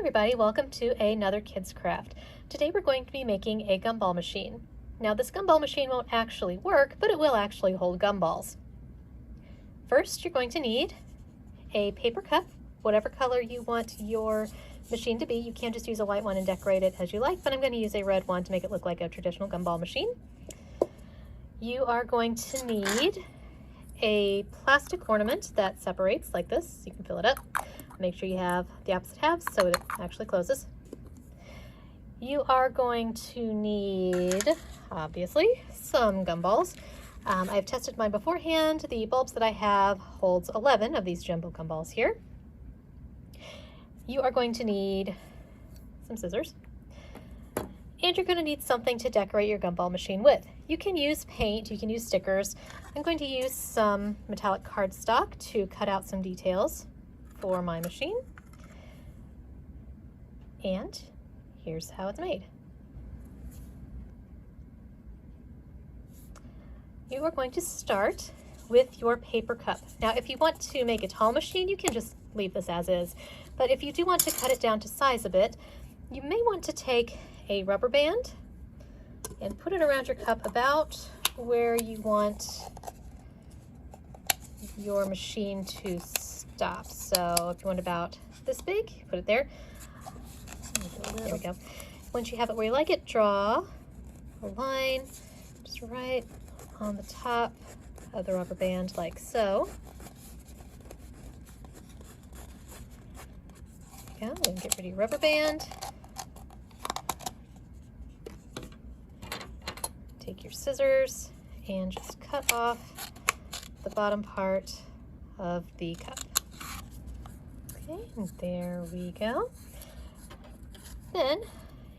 everybody, welcome to another Kids Craft. Today we're going to be making a gumball machine. Now this gumball machine won't actually work, but it will actually hold gumballs. First, you're going to need a paper cup, whatever color you want your machine to be. You can just use a white one and decorate it as you like, but I'm going to use a red one to make it look like a traditional gumball machine. You are going to need a plastic ornament that separates like this. You can fill it up. Make sure you have the opposite halves so it actually closes. You are going to need, obviously, some gumballs. I've tested mine beforehand. The bulbs that I have holds 11 of these jumbo gumballs here. You are going to need some scissors. And you're going to need something to decorate your gumball machine with. You can use paint, you can use stickers. I'm going to use some metallic cardstock to cut out some details for my machine. And here's how it's made. You are going to start with your paper cup. Now, if you want to make a tall machine, you can just leave this as is. But if you do want to cut it down to size a bit, you may want to take a rubber band and put it around your cup about where you want your machine to stop. So if you want about this big, put it there. There we go. Once you have it where you like it, draw a line just right on the top of the rubber band like so. There you go. And get rid of your rubber band. Take your scissors and just cut off the bottom part of the cup. Okay, and there we go. Then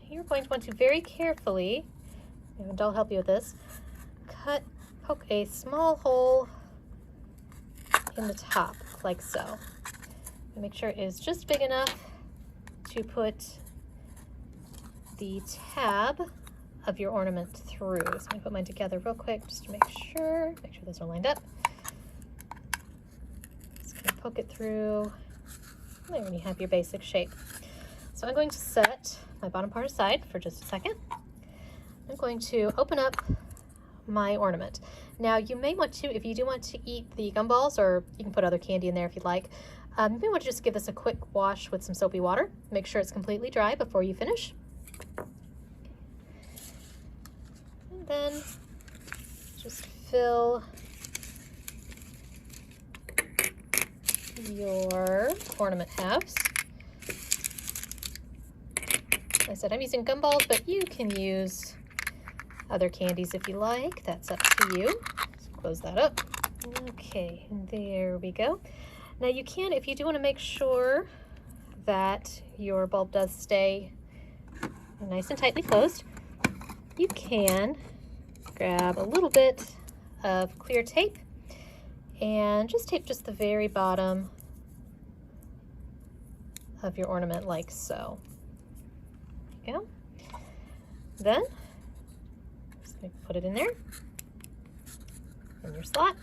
you're going to want to very carefully, and I'll help you with this, poke a small hole in the top like so. And make sure it is just big enough to put the tab of your ornament through. So I'm going to put mine together real quick just to make sure those are lined up. Just going to poke it through. There, and you have your basic shape. So I'm going to set my bottom part aside for just a second. I'm going to open up my ornament. Now you may want to, if you do want to eat the gumballs, or you can put other candy in there if you'd like, you may want to just give this a quick wash with some soapy water. Make sure it's completely dry before you finish. And then just fill your ornament halves. Like I said, I'm using gumballs, but you can use other candies if you like. That's up to you. So close that up. Okay, and there we go. Now you can, if you do want to make sure that your bulb does stay nice and tightly closed, you can grab a little bit of clear tape and just tape just the very bottom of your ornament like so. There you go. Then just put it in there in your slot,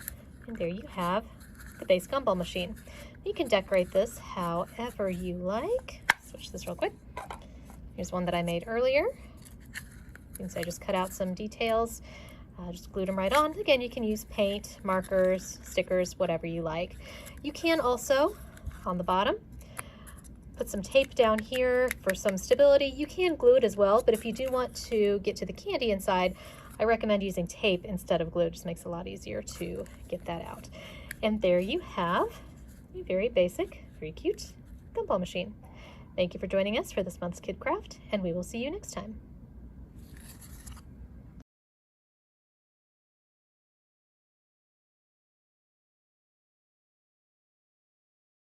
and there you have the base gumball machine. You can decorate this however you like. Switch this real quick. Here's one that I made earlier. You can say I just cut out some details, just glued them right on. Again, you can use paint, markers, stickers, whatever you like. You can also, on the bottom, put some tape down here for some stability. You can glue it as well, but if you do want to get to the candy inside, I recommend using tape instead of glue. It just makes it a lot easier to get that out. And there you have a very basic, very cute gumball machine. Thank you for joining us for this month's Kid Craft, and we will see you next time.